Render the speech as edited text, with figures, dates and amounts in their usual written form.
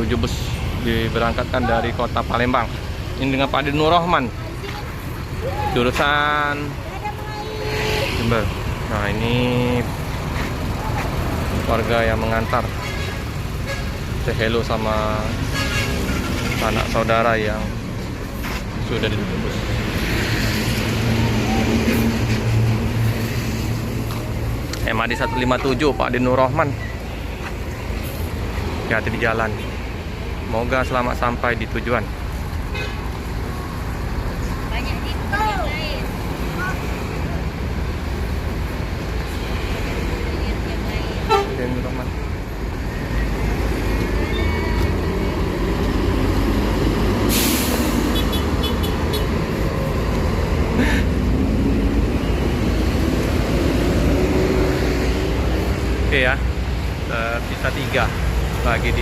7 bus diberangkatkan dari kota Palembang. Ini dengan Pak Adi Nur Rahman, jurusan Jember. Nah, ini warga yang mengantar. Say hello sama anak saudara yang sudah di bus. MAD 157 Pak Adi Nur Rahman. Hati-hati di jalan. Semoga selamat sampai di tujuan. Banyak di tempat yang lain. Adi Nur Rahman. Oke ya, tersisa 3 lagi di